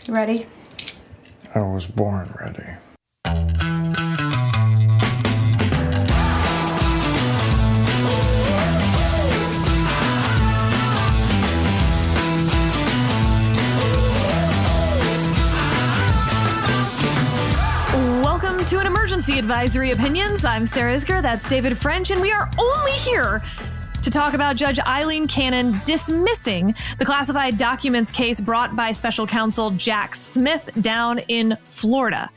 Ready? I was born ready. Welcome to an Emergency Advisory Opinions. I'm Sarah Isgur, that's David French, and we are only here to talk about Judge Aileen Cannon dismissing the classified documents case brought by special counsel Jack Smith down in Florida.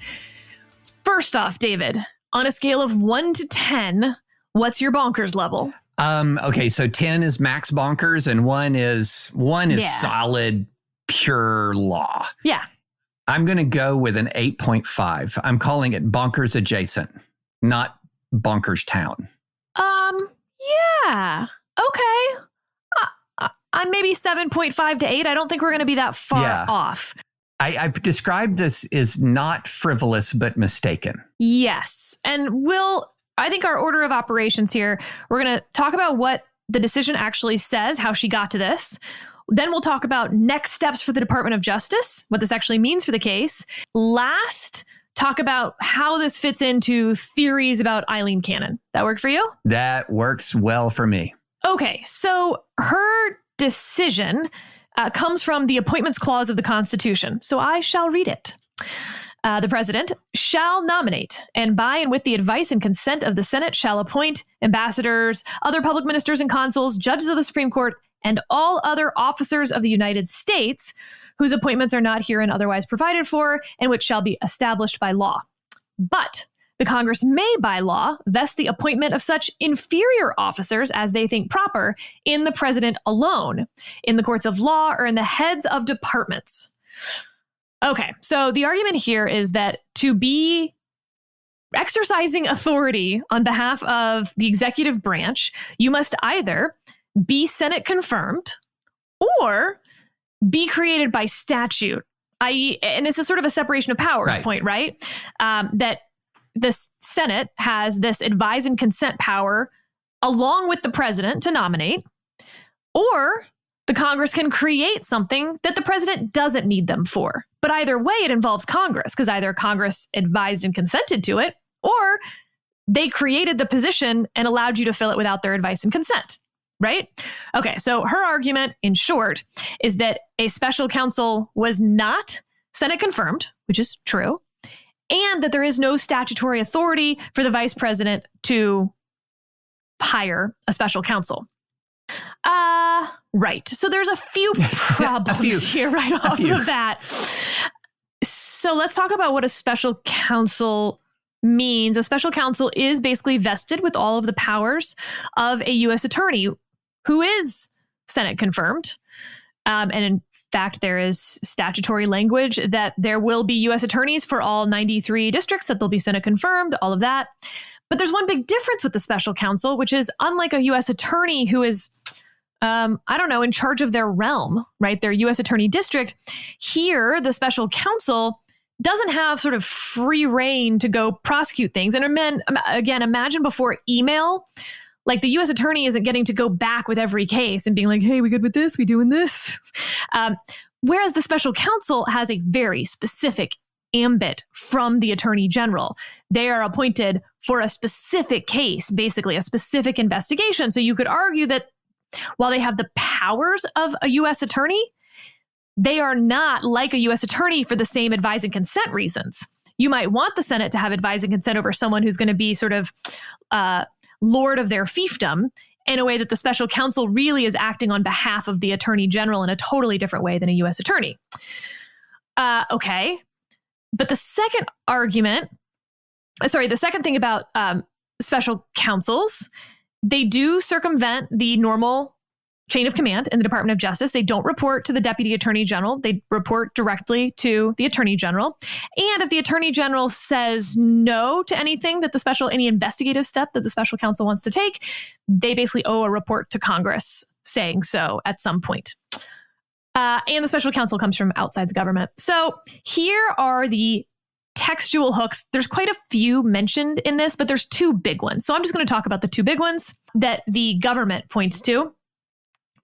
First off, David, on a scale of 1 to 10, what's your bonkers level? Okay, so 10 is max bonkers and one is solid, pure law. Yeah. I'm going to go with an 8.5. I'm calling it bonkers adjacent, not bonkerstown. Yeah. Okay. I'm maybe 7.5 to 8. I don't think we're going to be that far off. I described this as not frivolous, but mistaken. Yes. And I think our order of operations here, we're going to talk about what the decision actually says, how she got to this. Then we'll talk about next steps for the Department of Justice, what this actually means for the case. Last, talk about how this fits into theories about Aileen Cannon. That work for you? That works well for me. Okay, so her decision comes from the Appointments Clause of the Constitution. So I shall read it. The President shall nominate, and by and with the advice and consent of the Senate shall appoint ambassadors, other public ministers and consuls, judges of the Supreme Court, and all other officers of the United States whose appointments are not herein otherwise provided for and which shall be established by law. But the Congress may by law vest the appointment of such inferior officers as they think proper in the President alone, in the courts of law, or in the heads of departments. Okay, so the argument here is that to be exercising authority on behalf of the executive branch, you must either be Senate confirmed or be created by statute, i.e., and this is sort of a separation of powers point, right? That the Senate has this advise and consent power along with the president to nominate, or the Congress can create something that the president doesn't need them for. But either way, it involves Congress, because either Congress advised and consented to it, or they created the position and allowed you to fill it without their advice and consent. Right? Okay, so her argument, in short, is that a special counsel was not Senate confirmed, which is true, and that there is no statutory authority for the vice president to hire a special counsel. Right. So there's a few problems here right off of that. So let's talk about what a special counsel means. A special counsel is basically vested with all of the powers of a U.S. attorney who is Senate confirmed. And in fact, there is statutory language that there will be U.S. attorneys for all 93 districts, that they'll be Senate confirmed, all of that. But there's one big difference with the special counsel, which is unlike a U.S. attorney who is, in charge of their realm, right? Their U.S. attorney district. Here, the special counsel doesn't have sort of free reign to go prosecute things. And again, imagine before email, like the U.S. attorney isn't getting to go back with every case and being like, hey, we good with this? We doing this? Whereas the special counsel has a very specific ambit from the attorney general. They are appointed for a specific case, basically a specific investigation. So you could argue that while they have the powers of a U.S. attorney, they are not like a U.S. attorney for the same advise and consent reasons. You might want the Senate to have advise and consent over someone who's going to be sort of lord of their fiefdom in a way that the special counsel really is acting on behalf of the attorney general in a totally different way than a U.S. attorney. Okay. But the second thing about special counsels, they do circumvent the normal chain of command in the Department of Justice. They don't report to the Deputy Attorney General. They report directly to the Attorney General. And if the Attorney General says no to anything that any investigative step that the special counsel wants to take, they basically owe a report to Congress saying so at some point. And the special counsel comes from outside the government. So here are the textual hooks. There's quite a few mentioned in this, but there's two big ones. So I'm just going to talk about the two big ones that the government points to.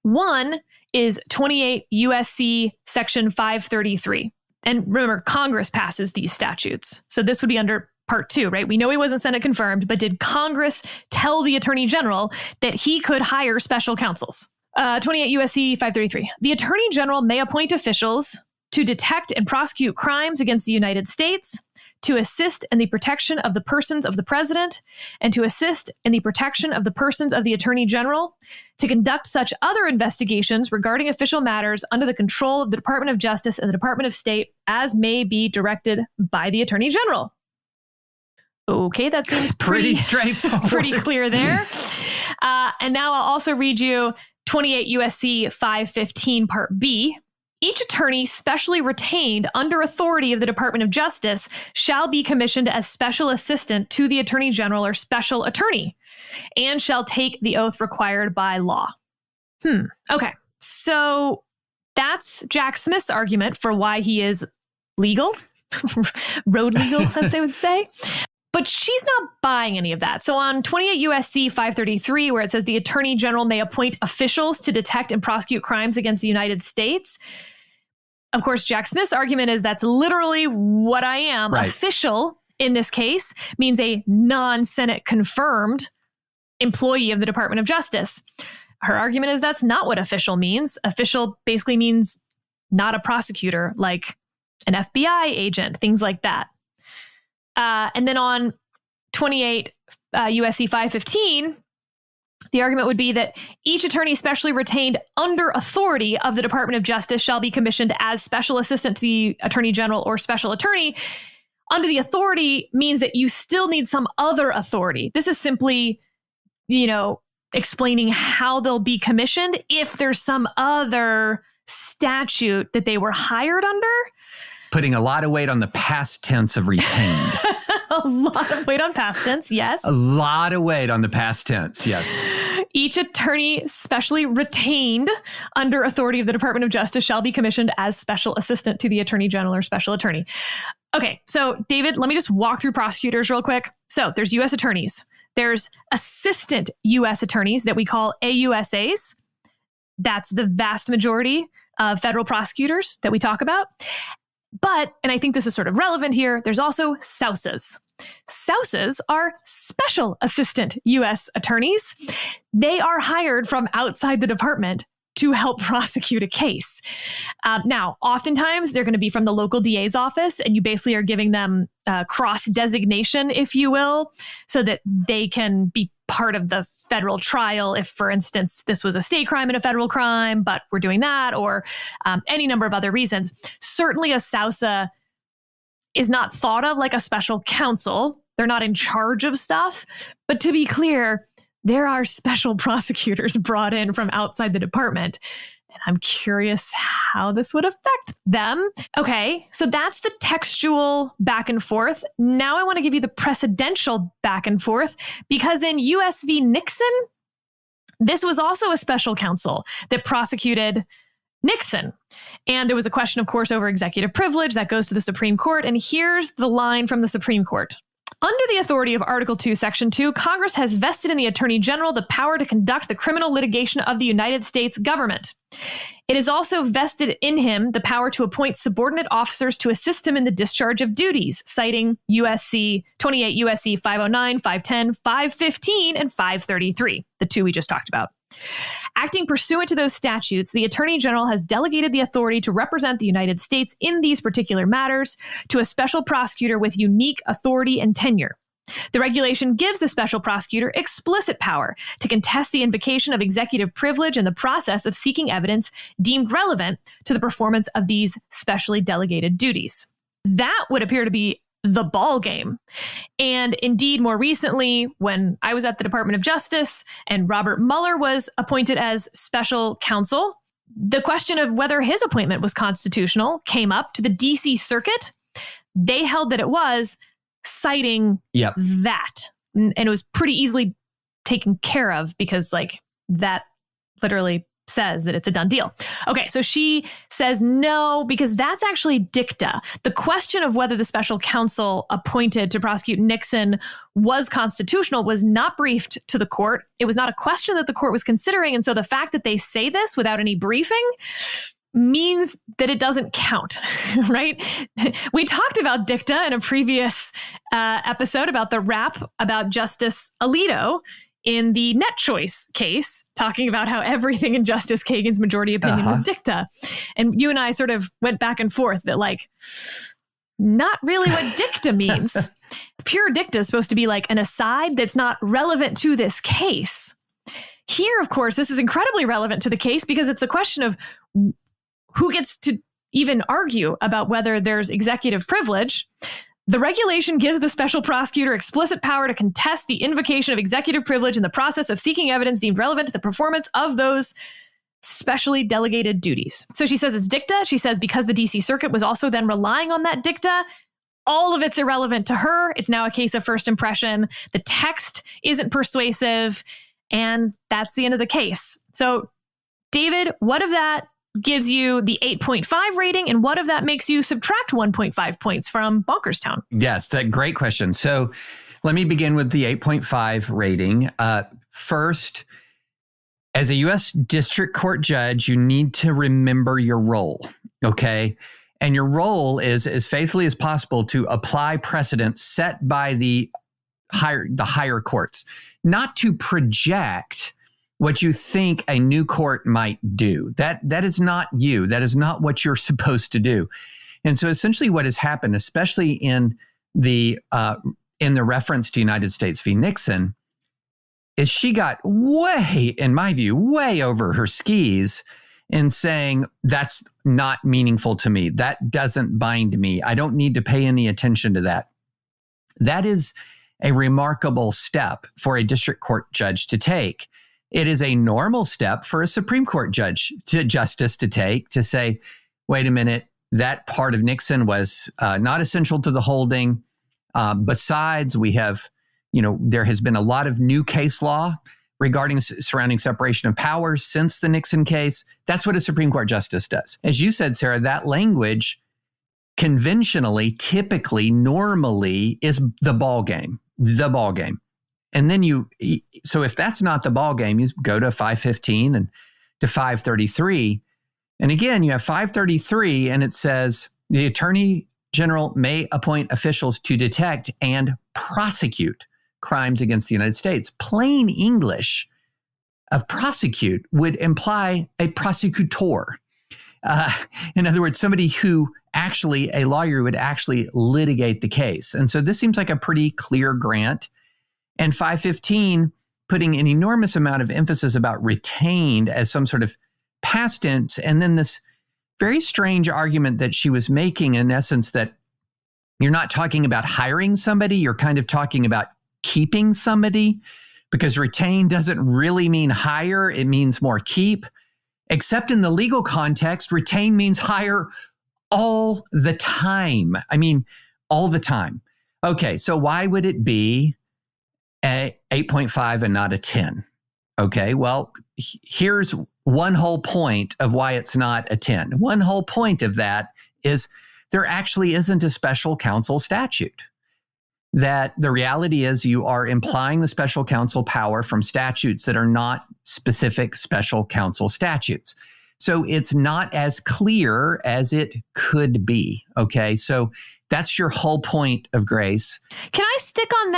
One is 28 USC section 533. And remember, Congress passes these statutes. So this would be under Part 2, right? We know he wasn't Senate confirmed, but did Congress tell the Attorney General that he could hire special counsels? 28 U.S.C. 533. The Attorney General may appoint officials to detect and prosecute crimes against the United States, to assist in the protection of the persons of the President, and to assist in the protection of the persons of the Attorney General, to conduct such other investigations regarding official matters under the control of the Department of Justice and the Department of State as may be directed by the Attorney General. Okay, that seems pretty straightforward. Pretty clear there. And now I'll also read you 28 U.S.C. 515 Part B. Each attorney specially retained under authority of the Department of Justice shall be commissioned as special assistant to the Attorney General or special attorney and shall take the oath required by law. Okay, so that's Jack Smith's argument for why he is legal, road legal, as they would say. But she's not buying any of that. So on 28 U.S.C. 533, where it says the Attorney General may appoint officials to detect and prosecute crimes against the United States, of course, Jack Smith's argument is that's literally what I am. Right. Official, in this case, means a non-Senate confirmed employee of the Department of Justice. Her argument is that's not what official means. Official basically means not a prosecutor, like an FBI agent, things like that. And then on 28 U.S.C. 515, the argument would be that each attorney specially retained under authority of the Department of Justice shall be commissioned as special assistant to the Attorney General or special attorney. Under the authority means that you still need some other authority. This is simply, explaining how they'll be commissioned if there's some other statute that they were hired under. Putting a lot of weight on the past tense of retained. A lot of weight on past tense, yes. A lot of weight on the past tense, yes. Each attorney specially retained under authority of the Department of Justice shall be commissioned as special assistant to the Attorney General or special attorney. Okay, so David, let me just walk through prosecutors real quick. So there's U.S. attorneys. There's assistant U.S. attorneys that we call AUSAs. That's the vast majority of federal prosecutors that we talk about. But, and I think this is sort of relevant here, there's also SAUSAs. SAUSAs are special assistant U.S. attorneys. They are hired from outside the department to help prosecute a case. Now, oftentimes they're going to be from the local DA's office, and you basically are giving them cross designation, if you will, so that they can be part of the federal trial if, for instance, this was a state crime and a federal crime, but we're doing that, or any number of other reasons. Certainly a SAUSA is not thought of like a special counsel. They're not in charge of stuff. But to be clear, there are special prosecutors brought in from outside the department. And I'm curious how this would affect them. Okay, so that's the textual back and forth. Now I want to give you the precedential back and forth, because in U.S. v. Nixon, this was also a special counsel that prosecuted Nixon. And it was a question, of course, over executive privilege that goes to the Supreme Court. And here's the line from the Supreme Court. Under the authority of Article 2, Section 2, Congress has vested in the Attorney General the power to conduct the criminal litigation of the United States government. It is also vested in him the power to appoint subordinate officers to assist him in the discharge of duties, citing 28 U.S.C. 509, 510, 515, and 533, the two we just talked about. Acting pursuant to those statutes, the Attorney General has delegated the authority to represent the United States in these particular matters to a special prosecutor with unique authority and tenure. The regulation gives the special prosecutor explicit power to contest the invocation of executive privilege in the process of seeking evidence deemed relevant to the performance of these specially delegated duties. That would appear to be the ball game. And indeed, more recently, when I was at the Department of Justice and Robert Mueller was appointed as special counsel, the question of whether his appointment was constitutional came up to the DC Circuit. They held that it was, citing that. And it was pretty easily taken care of because that literally says that it's a done deal. Okay, so she says no, because that's actually dicta. The question of whether the special counsel appointed to prosecute Nixon was constitutional was not briefed to the court. It was not a question that the court was considering. And so the fact that they say this without any briefing, means that it doesn't count, right? We talked about dicta in a previous episode about the rap about Justice Alito in the net choice case, talking about how everything in Justice Kagan's majority opinion was dicta. And you and I sort of went back and forth that like, not really what dicta means. Pure dicta is supposed to be like an aside that's not relevant to this case. Here, of course, this is incredibly relevant to the case because it's a question of who gets to even argue about whether there's executive privilege. The regulation gives the special prosecutor explicit power to contest the invocation of executive privilege in the process of seeking evidence deemed relevant to the performance of those specially delegated duties. So she says it's dicta. She says because the DC Circuit was also then relying on that dicta, all of it's irrelevant to her. It's now a case of first impression. The text isn't persuasive, and that's the end of the case. So, David, what of that gives you the 8.5 rating, and what of that makes you subtract 1.5 points from Bonkerstown? Yes, that's a great question. So let me begin with the 8.5 rating. First, as a U.S. District Court judge, you need to remember your role, okay? And your role is, as faithfully as possible, to apply precedent set by the higher courts, not to project what you think a new court might do. That is not you. That is not what you're supposed to do. And so essentially what has happened, especially in the reference to United States v. Nixon, is she got way, in my view, way over her skis in saying that's not meaningful to me. That doesn't bind me. I don't need to pay any attention to that. That is a remarkable step for a district court judge to take. It is a normal step for a Supreme Court justice to take, to say, wait a minute, that part of Nixon was not essential to the holding. Besides, we have, there has been a lot of new case law surrounding separation of powers since the Nixon case. That's what a Supreme Court justice does. As you said, Sarah, that language conventionally, typically, normally is the ball game. And then so if that's not the ball game, you go to 515 and to 533. And again, you have 533 and it says the Attorney General may appoint officials to detect and prosecute crimes against the United States. Plain English of prosecute would imply a prosecutor. In other words, somebody who a lawyer would actually litigate the case. And so this seems like a pretty clear grant. And 515 putting an enormous amount of emphasis about retained as some sort of past tense. And then this very strange argument that she was making, in essence, that you're not talking about hiring somebody, you're kind of talking about keeping somebody, because retain doesn't really mean hire, it means more keep. Except in the legal context, retain means hire all the time. I mean, all the time. Okay, so why would it be a 8.5 and not a 10? Okay, well, here's one whole point of why it's not a 10. One whole point of that is there actually isn't a special counsel statute. That the reality is you are implying the special counsel power from statutes that are not specific special counsel statutes. So it's not as clear as it could be. Okay, so that's your whole point of grace. Can I stick on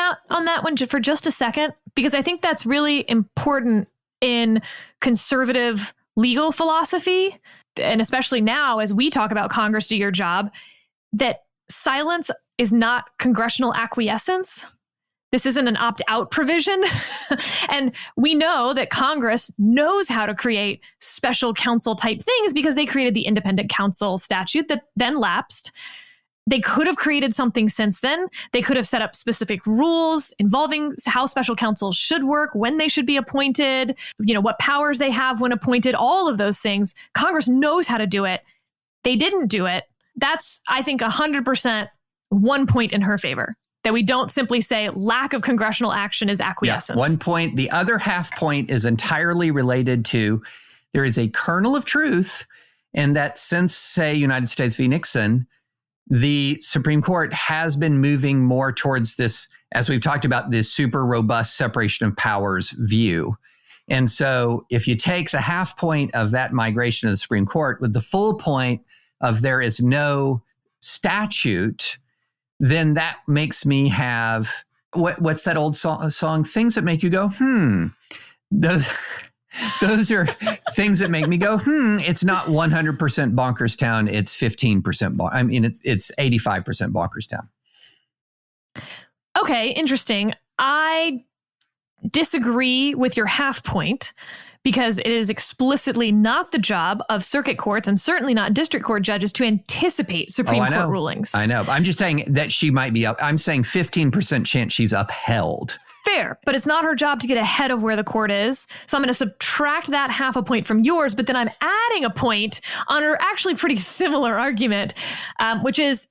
that one for just a second? Because I think that's really important in conservative legal philosophy, and especially now as we talk about Congress do your job, that silence is not congressional acquiescence. This isn't an opt-out provision. And we know that Congress knows how to create special counsel type things because they created the independent counsel statute that then lapsed. They could have created something since then. They could have set up specific rules involving how special counsels should work, when they should be appointed, what powers they have when appointed, all of those things. Congress knows how to do it. They didn't do it. That's, I think, 100% 1 point in her favor. That we don't simply say lack of congressional action is acquiescence. Yeah, 1 point. The other half point is entirely related to there is a kernel of truth in that since, say, United States v. Nixon, the Supreme Court has been moving more towards this, as we've talked about, this super robust separation of powers view. And so if you take the half point of that migration to the Supreme Court with the full point of there is no statute, then that makes me have, what's that old song? Things that make you go, Those are things that make me go, it's not 100% Bonkerstown, it's 15%. It's 85% Bonkerstown. Okay, interesting. I disagree with your half point because it is explicitly not the job of circuit courts and certainly not district court judges to anticipate Supreme Court rulings. I know. I'm just saying that she might be up. I'm saying 15% chance she's upheld. Fair, but it's not her job to get ahead of where the court is. So I'm going to subtract that half a point from yours, but then I'm adding a point on her actually pretty similar argument, which is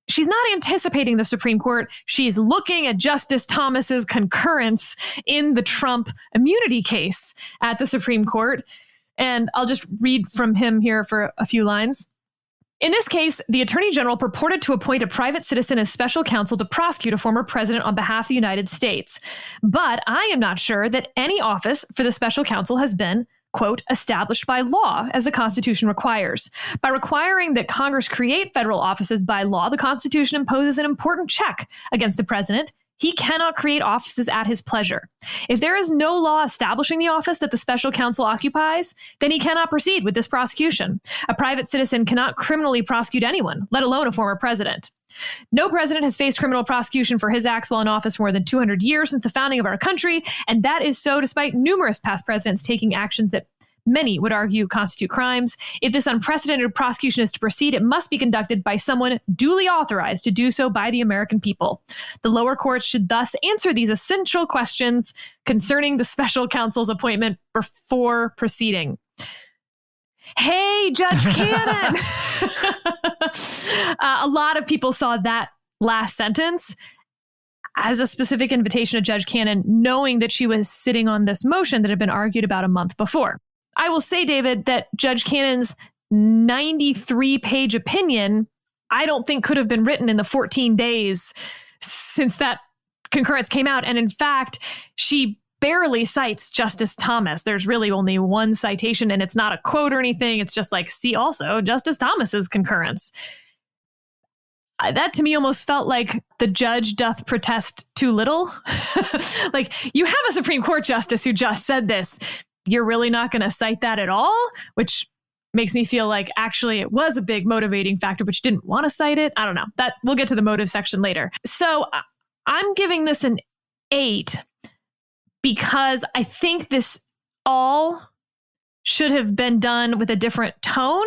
she's not anticipating the Supreme Court. She's looking at Justice Thomas's concurrence in the Trump immunity case at the Supreme Court. And I'll just read from him here for a few lines. In this case, the Attorney General purported to appoint a private citizen as special counsel to prosecute a former president on behalf of the United States. But I am not sure that any office for the special counsel has been, quote, established by law, as the Constitution requires. By requiring that Congress create federal offices by law, the Constitution imposes an important check against the president. He cannot create offices at his pleasure. If there is no law establishing the office that the special counsel occupies, then he cannot proceed with this prosecution. A private citizen cannot criminally prosecute anyone, let alone a former president. No president has faced criminal prosecution for his acts while in office for more than 200 years since the founding of our country, and that is so despite numerous past presidents taking actions that many would argue constitute crimes. If this unprecedented prosecution is to proceed, it must be conducted by someone duly authorized to do so by the American people. The lower courts should thus answer these essential questions concerning the special counsel's appointment before proceeding. Hey, Judge Cannon! A lot of people saw that last sentence as a specific invitation to Judge Cannon, knowing that she was sitting on this motion that had been argued about a month before. I will say, David, that Judge Cannon's 93-page opinion, I don't think could have been written in the 14 days since that concurrence came out. And in fact, she barely cites Justice Thomas. There's really only one citation, and it's not a quote or anything. It's just like, see also Justice Thomas's concurrence. That to me almost felt like the judge doth protest too little. Like, you have a Supreme Court justice who just said this. You're really not going to cite that at all, which makes me feel like actually it was a big motivating factor, but you didn't want to cite it. I don't know. That we'll get to the motive section later. So I'm giving this an 8 because I think this all should have been done with a different tone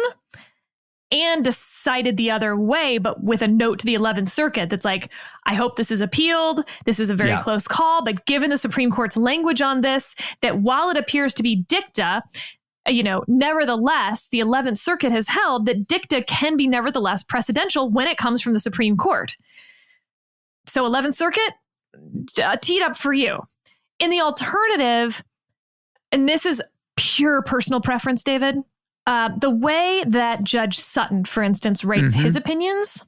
and decided the other way, but with a note to the 11th Circuit that's like, I hope this is appealed. This is a very close call, but given the Supreme Court's language on this, that while it appears to be dicta, nevertheless, the 11th Circuit has held that dicta can be nevertheless precedential when it comes from the Supreme Court. So 11th Circuit, teed up for you. In the alternative, and this is pure personal preference, David, the way that Judge Sutton, for instance, rates his opinions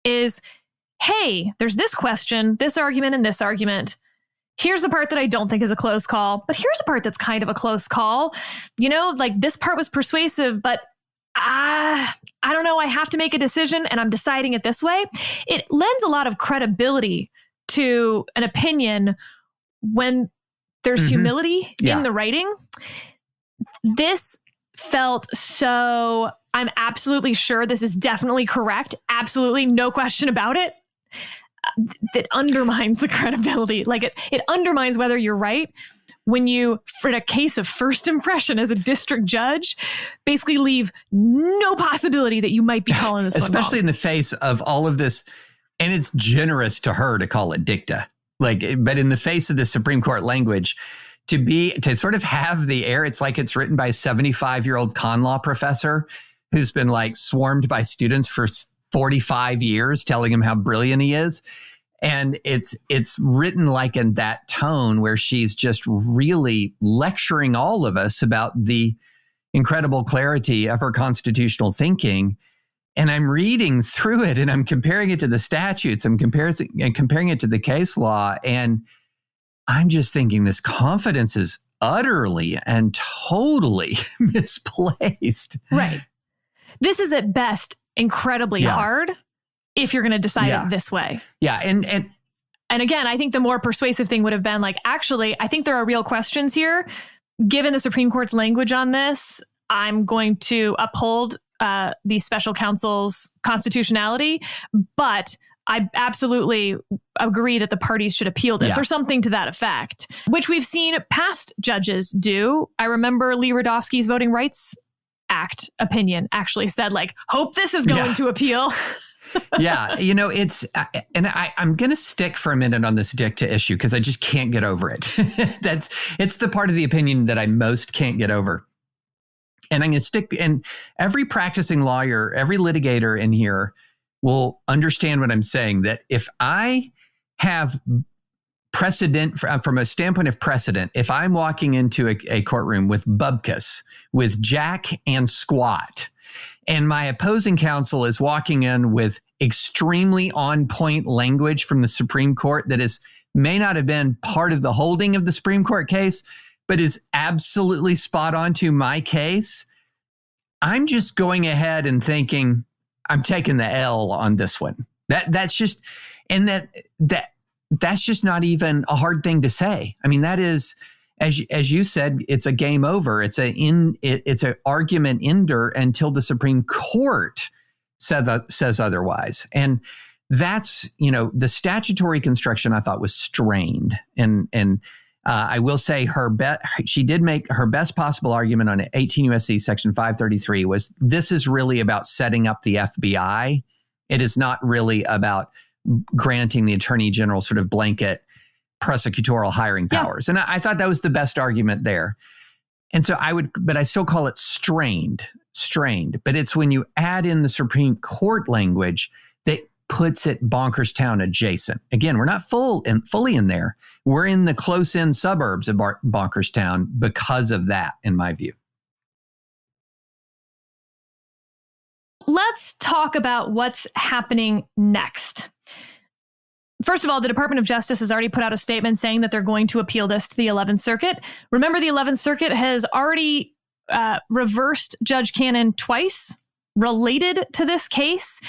is, hey, there's this question, this argument, and this argument. Here's the part that I don't think is a close call, but here's the part that's kind of a close call. Like this part was persuasive, but I don't know. I have to make a decision and I'm deciding it this way. It lends a lot of credibility to an opinion when there's humility in the writing. This felt so, I'm absolutely sure this is definitely correct. Absolutely no question about it. That undermines the credibility. Like it undermines whether you're right when you, for a case of first impression as a district judge, basically leave no possibility that you might be calling this especially one wrong. In the face of all of this. And it's generous to her to call it dicta. But in the face of the Supreme Court language, to sort of have the air, it's like it's written by a 75-year-old con law professor who's been like swarmed by students for 45 years telling him how brilliant he is. And it's written like in that tone where she's just really lecturing all of us about the incredible clarity of her constitutional thinking. And I'm reading through it and I'm comparing it to the statutes. I'm comparing it to the case law. And I'm just thinking this confidence is utterly and totally misplaced. Right. This is at best incredibly hard if you're going to decide it this way. Yeah. And again, I think the more persuasive thing would have been like, actually, I think there are real questions here. Given the Supreme Court's language on this, I'm going to uphold the special counsel's constitutionality, but I absolutely agree that the parties should appeal this or something to that effect, which we've seen past judges do. I remember Lee Radofsky's Voting Rights Act opinion actually said, like, hope this is going to appeal. It's, and I'm going to stick for a minute on this dicta issue because I just can't get over it. It's the part of the opinion that I most can't get over. And I'm going to stick, and every practicing lawyer, every litigator in here will understand what I'm saying, that if I have precedent from a standpoint of precedent, if I'm walking into a courtroom with bubkus, with jack and squat, and my opposing counsel is walking in with extremely on-point language from the Supreme Court that may not have been part of the holding of the Supreme Court case, but is absolutely spot on to my case, I'm just going ahead and thinking, I'm taking the L on this one. That's just not even a hard thing to say. I mean, that is, as you said, it's a game over. It's an argument ender until the Supreme Court says otherwise. And that's, the statutory construction I thought was strained. And I will say she did make her best possible argument on 18 U.S.C. Section 533 was this is really about setting up the FBI. It is not really about granting the Attorney General sort of blanket prosecutorial hiring powers. And I thought that was the best argument there. And so but I still call it strained. But it's when you add in the Supreme Court language that puts it bonkerstown adjacent. Again, we're not fully in there. We're in the close-in suburbs of bonkerstown because of that, in my view. Let's talk about what's happening next. First of all, the Department of Justice has already put out a statement saying that they're going to appeal this to the 11th Circuit. Remember, the 11th Circuit has already reversed Judge Cannon twice related to this case.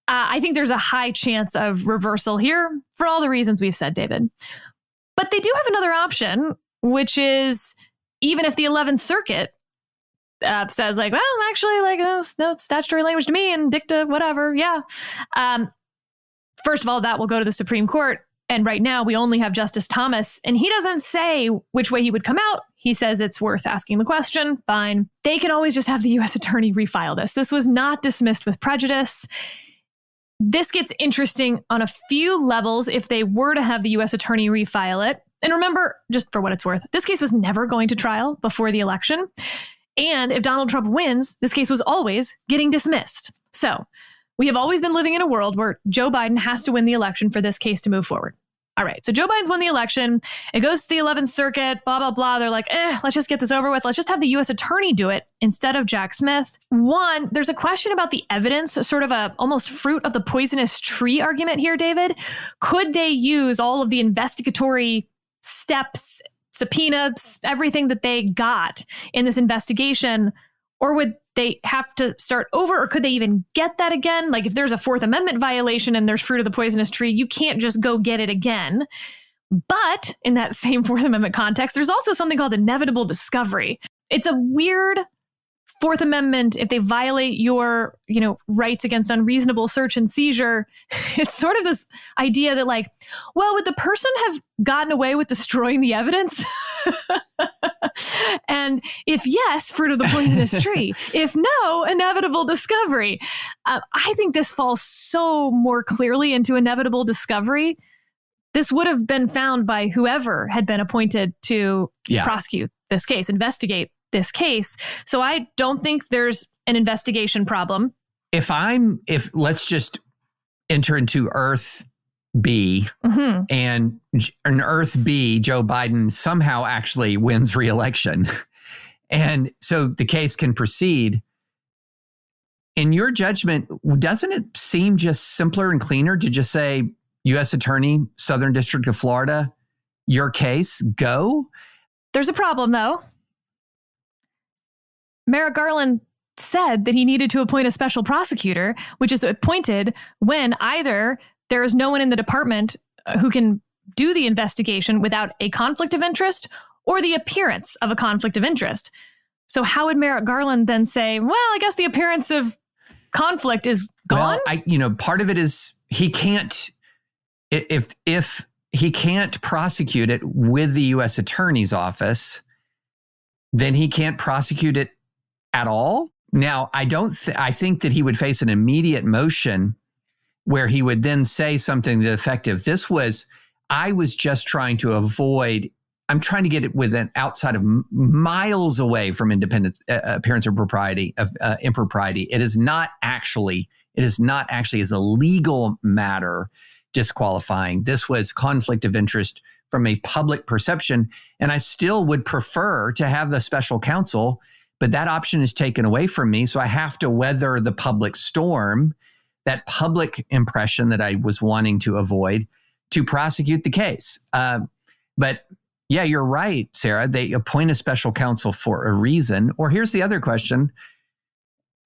I think there's a high chance of reversal here for all the reasons we've said, David. But they do have another option, which is even if the 11th Circuit says like, well, actually, like, no statutory language to me and dicta, whatever. Yeah. First of all, that will go to the Supreme Court. And right now we only have Justice Thomas, and he doesn't say which way he would come out. He says it's worth asking the question. Fine. They can always just have the U.S. attorney refile this. This was not dismissed with prejudice. This gets interesting on a few levels if they were to have the U.S. attorney refile it. And remember, just for what it's worth, this case was never going to trial before the election. And if Donald Trump wins, this case was always getting dismissed. So we have always been living in a world where Joe Biden has to win the election for this case to move forward. All right, so Joe Biden's won the election. It goes to the 11th Circuit, blah, blah, blah. They're like, let's just get this over with. Let's just have the U.S. attorney do it instead of Jack Smith. One, there's a question about the evidence, sort of a almost fruit of the poisonous tree argument here, David. Could they use all of the investigatory steps, subpoenas, everything that they got in this investigation, or would they have to start over, or could they even get that again? Like if there's a Fourth Amendment violation and there's fruit of the poisonous tree, you can't just go get it again. But in that same Fourth Amendment context, there's also something called inevitable discovery. It's a weird Fourth Amendment, if they violate your, rights against unreasonable search and seizure, it's sort of this idea that like, well, would the person have gotten away with destroying the evidence? And if yes, fruit of the poisonous tree. If no, inevitable discovery. I think this falls so more clearly into inevitable discovery. This would have been found by whoever had been appointed to prosecute this case, investigate this case. So I don't think there's an investigation problem. If let's just enter into Earth B, and in Earth B, Joe Biden somehow actually wins re-election. And so the case can proceed. In your judgment, doesn't it seem just simpler and cleaner to just say, U.S. Attorney, Southern District of Florida, your case, go? There's a problem, though. Merrick Garland said that he needed to appoint a special prosecutor, which is appointed when either there is no one in the department who can do the investigation without a conflict of interest or the appearance of a conflict of interest. So how would Merrick Garland then say, well, I guess the appearance of conflict is gone? Well, part of it is he can't, if he can't prosecute it with the U.S. Attorney's Office, then he can't prosecute it at all. Now, I think that he would face an immediate motion where he would then say something to the effect of, I was just trying to avoid, I'm trying to get it within outside of miles away from independence, appearance of propriety, of impropriety. It is not actually as a legal matter disqualifying. This was conflict of interest from a public perception. And I still would prefer to have the special counsel, but that option is taken away from me. So I have to weather the public storm, that public impression that I was wanting to avoid, to prosecute the case. But yeah, you're right, Sarah. They appoint a special counsel for a reason. Or here's the other question.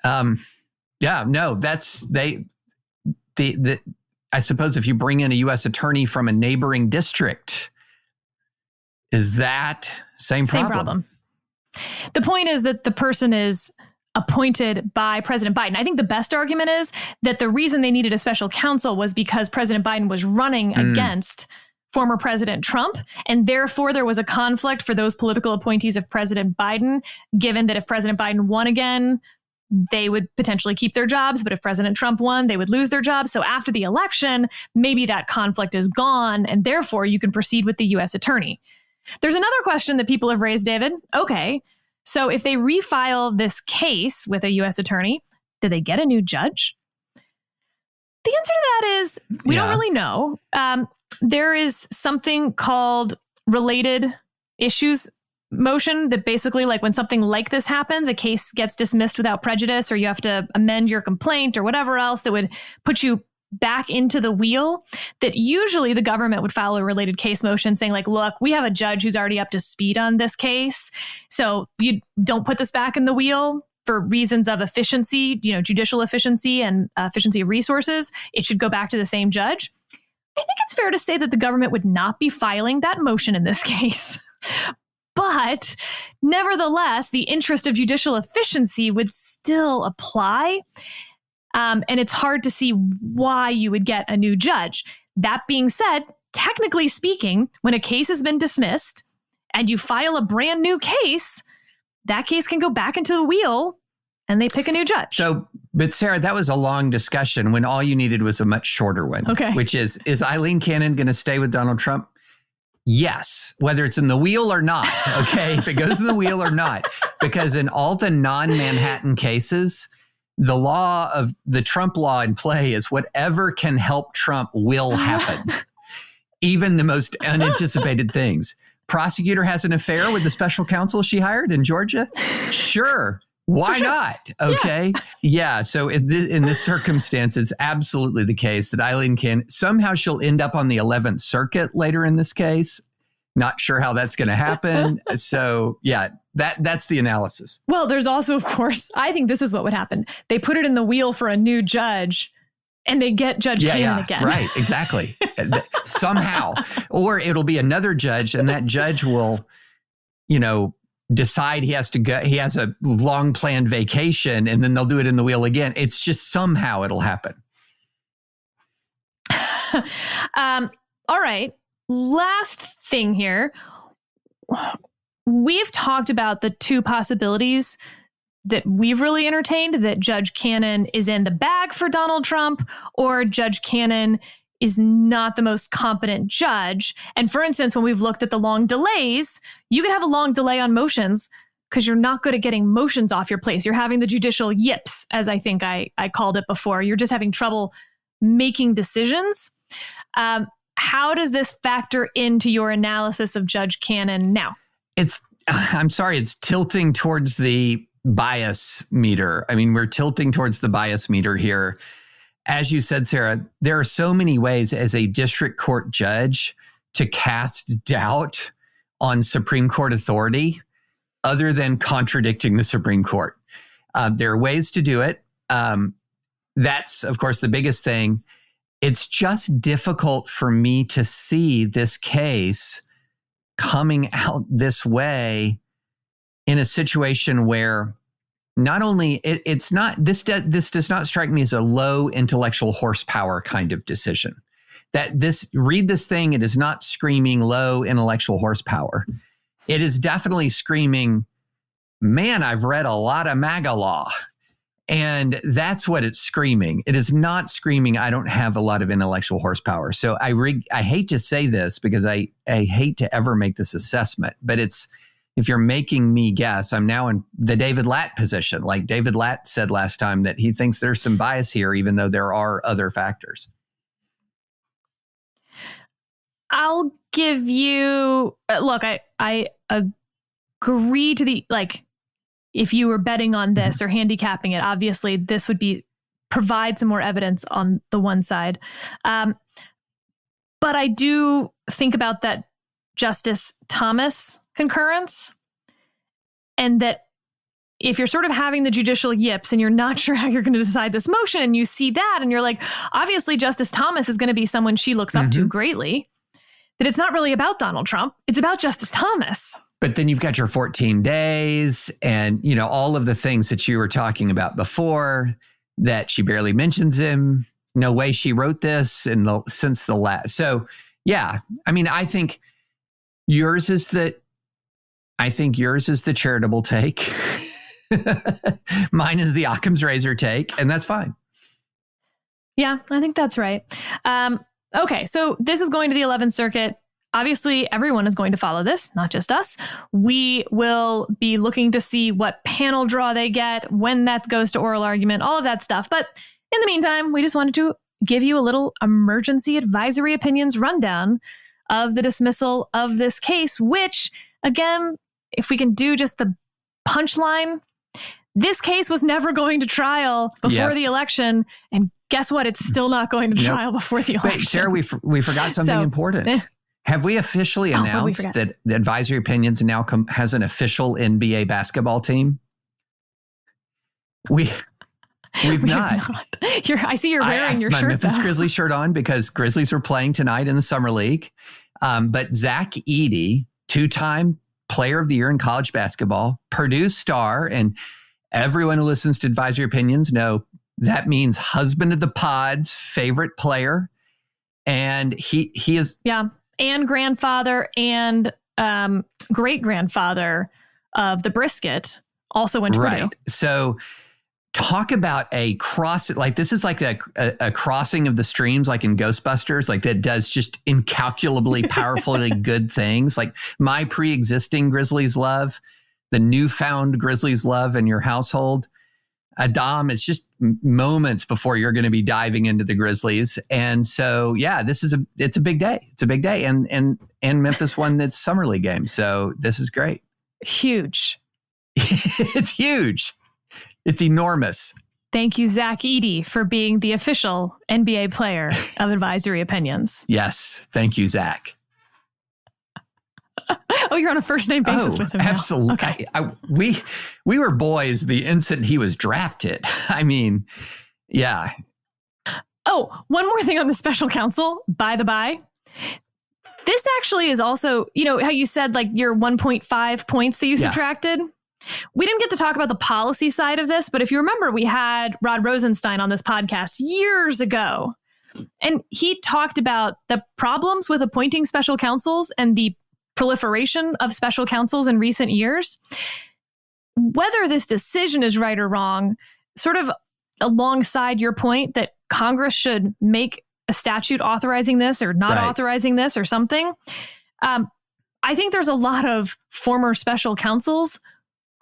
I suppose if you bring in a U.S. attorney from a neighboring district, is that same problem? The point is that the person is appointed by President Biden. I think the best argument is that the reason they needed a special counsel was because President Biden was running against former President Trump, and therefore there was a conflict for those political appointees of President Biden, given that if President Biden won again, they would potentially keep their jobs, but if President Trump won, they would lose their jobs. So after the election, maybe that conflict is gone, and therefore you can proceed with the U.S. attorney. There's another question that people have raised, David. Okay, so if they refile this case with a U.S. attorney, do they get a new judge? The answer to that is we don't really know. There is something called related issues motion that basically, like when something like this happens, a case gets dismissed without prejudice, or you have to amend your complaint or whatever else that would put you back into the wheel, that usually the government would file a related case motion saying like, look, we have a judge who's already up to speed on this case, so you don't put this back in the wheel for reasons of efficiency, judicial efficiency and efficiency of resources. It should go back to the same judge. I think it's fair to say that the government would not be filing that motion in this case. But nevertheless, the interest of judicial efficiency would still apply. And it's hard to see why you would get a new judge. That being said, technically speaking, when a case has been dismissed and you file a brand new case, that case can go back into the wheel and they pick a new judge. So, but Sarah, that was a long discussion when all you needed was a much shorter one. Okay. Which is Aileen Cannon going to stay with Donald Trump? Yes, whether it's in the wheel or not. Okay, if it goes in the wheel or not, because in all the non-Manhattan cases, the Trump law in play is whatever can help Trump will happen, even the most unanticipated things. Prosecutor has an affair with the special counsel she hired in Georgia? Sure. Why not? Okay. Yeah. So in this circumstance, it's absolutely the case that Aileen Cannon, somehow she'll end up on the 11th Circuit later in this case. Not sure how that's going to happen. So yeah, that's the analysis. Well, there's also, of course, I think this is what would happen. They put it in the wheel for a new judge and they get Judge Cannon again. Right. Exactly. Somehow. Or it'll be another judge, and that judge will, decide he has to go. He has a long planned vacation, and then they'll do it in the wheel again. It's just somehow it'll happen. All right. Last thing here. We've talked about the two possibilities that we've really entertained, that Judge Cannon is in the bag for Donald Trump, or Judge Cannon is not the most competent judge. And for instance, when we've looked at the long delays, you could have a long delay on motions because you're not good at getting motions off your place. You're having the judicial yips, as I think I called it before. You're just having trouble making decisions. How does this factor into your analysis of Judge Cannon now? I'm sorry, it's tilting towards the bias meter. I mean, we're tilting towards the bias meter here. As you said, Sarah, there are so many ways as a district court judge to cast doubt on Supreme Court authority other than contradicting the Supreme Court. There are ways to do it. That's, of course, the biggest thing. It's just difficult for me to see this case coming out this way in a situation where not only it's not this does not strike me as a low intellectual horsepower kind of decision. Read this thing, it is not screaming low intellectual horsepower. It is definitely screaming, man, I've read a lot of MAGA law. And that's what it's screaming. It is not screaming, I don't have a lot of intellectual horsepower. So I hate to say this because I hate to ever make this assessment, but if you're making me guess, I'm now in the David Latt position. Like David Latt said last time that he thinks there's some bias here, even though there are other factors. I'll give you, look, I agree to if you were betting on this or handicapping it, obviously this would provide some more evidence on the one side. But I do think about that Justice Thomas concurrence, and that if you're sort of having the judicial yips and you're not sure how you're going to decide this motion, and you see that and you're like, obviously Justice Thomas is going to be someone she looks up to greatly, that it's not really about Donald Trump. It's about Justice Thomas. But then you've got your 14 days and, all of the things that you were talking about before, that she barely mentions him. No way she wrote this since the last. So, yeah, I mean, I think yours is the charitable take. Mine is the Occam's razor take, and that's fine. Yeah, I think that's right. Okay, so this is going to the 11th Circuit. Obviously, everyone is going to follow this, not just us. We will be looking to see what panel draw they get, when that goes to oral argument, all of that stuff. But in the meantime, we just wanted to give you a little emergency advisory opinions rundown of the dismissal of this case, which, again, if we can do just the punchline, this case was never going to trial before the election. And guess what? It's still not going to trial before the election. Wait, Sarah, we forgot something important. Have we officially announced that the advisory opinions now has an official NBA basketball team? We've not. I see you're wearing your shirt. I have my Memphis Grizzlies shirt on because Grizzlies were playing tonight in the Summer League. But Zach Edey, 2-time Player of the Year in college basketball, Purdue star, and everyone who listens to advisory opinions know that means husband of the pod's favorite player. And he is... Yeah. And grandfather and great-grandfather of the brisket also went to Purdue. So talk about a cross, like this is like a crossing of the streams, like in Ghostbusters, like that does just incalculably powerfully good things. Like my pre-existing Grizzlies love, the newfound Grizzlies love in your household. Adam, it's just moments before you're going to be diving into the Grizzlies. And so, yeah, it's a big day. It's a big day. And Memphis won its Summer League game. So this is great. Huge. It's huge. It's enormous. Thank you, Zach Edey, for being the official NBA player of Advisory Opinions. Yes. Thank you, Zach. Oh, you're on a first name basis with him now. Absolutely. Okay. We were boys the instant he was drafted. I mean, yeah. Oh, one more thing on the special counsel, by the by. This actually is also, how you said like your 1.5 points that you subtracted. We didn't get to talk about the policy side of this, but if you remember, we had Rod Rosenstein on this podcast years ago, and he talked about the problems with appointing special counsels and the proliferation of special counsels in recent years. Whether this decision is right or wrong, sort of alongside your point that Congress should make a statute authorizing this or not authorizing this or something. I think there's a lot of former special counsels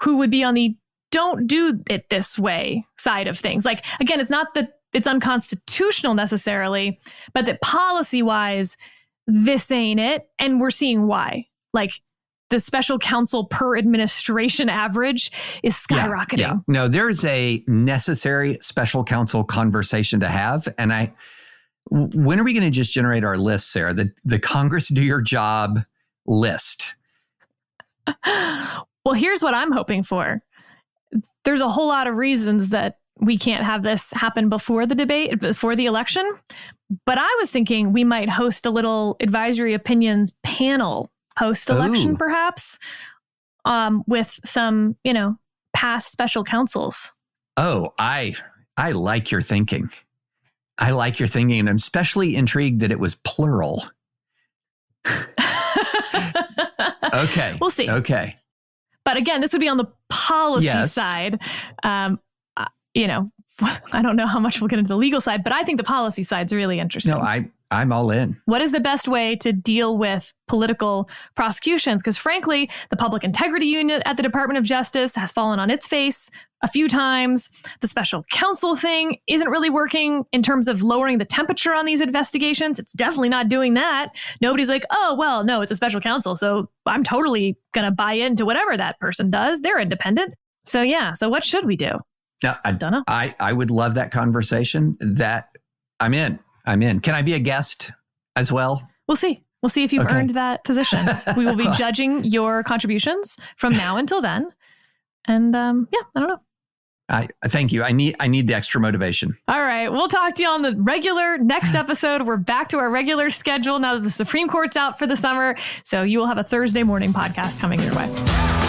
who would be on the don't do it this way side of things. Like, again, it's not that it's unconstitutional necessarily, but that policy wise, this ain't it. And we're seeing why. Like the special counsel per administration average is skyrocketing. Yeah. No, there's a necessary special counsel conversation to have. And when are we going to just generate our list, Sarah? The Congress Do Your Job list. Well, here's what I'm hoping for. There's a whole lot of reasons that we can't have this happen before the debate, before the election. But I was thinking we might host a little advisory opinions panel post-election, perhaps, with some, past special counsels. Oh, I like your thinking. I like your thinking, and I'm especially intrigued that it was plural. Okay. We'll see. Okay. But again, this would be on the policy side. I don't know how much we'll get into the legal side, but I think the policy side's really interesting. No, I'm all in. What is the best way to deal with political prosecutions? Because frankly, the Public Integrity Unit at the Department of Justice has fallen on its face a few times. The special counsel thing isn't really working in terms of lowering the temperature on these investigations. It's definitely not doing that. Nobody's like, oh, well, no, it's a special counsel, so I'm totally going to buy into whatever that person does. They're independent. So what should we do? Now, I don't know. I would love that conversation. That I'm in. Can I be a guest as well? We'll see. We'll see if you've earned that position. We will be judging your contributions from now until then. And I don't know. Thank you. I need the extra motivation. All right. We'll talk to you on the regular next episode. We're back to our regular schedule now that the Supreme Court's out for the summer. So you will have a Thursday morning podcast coming your way.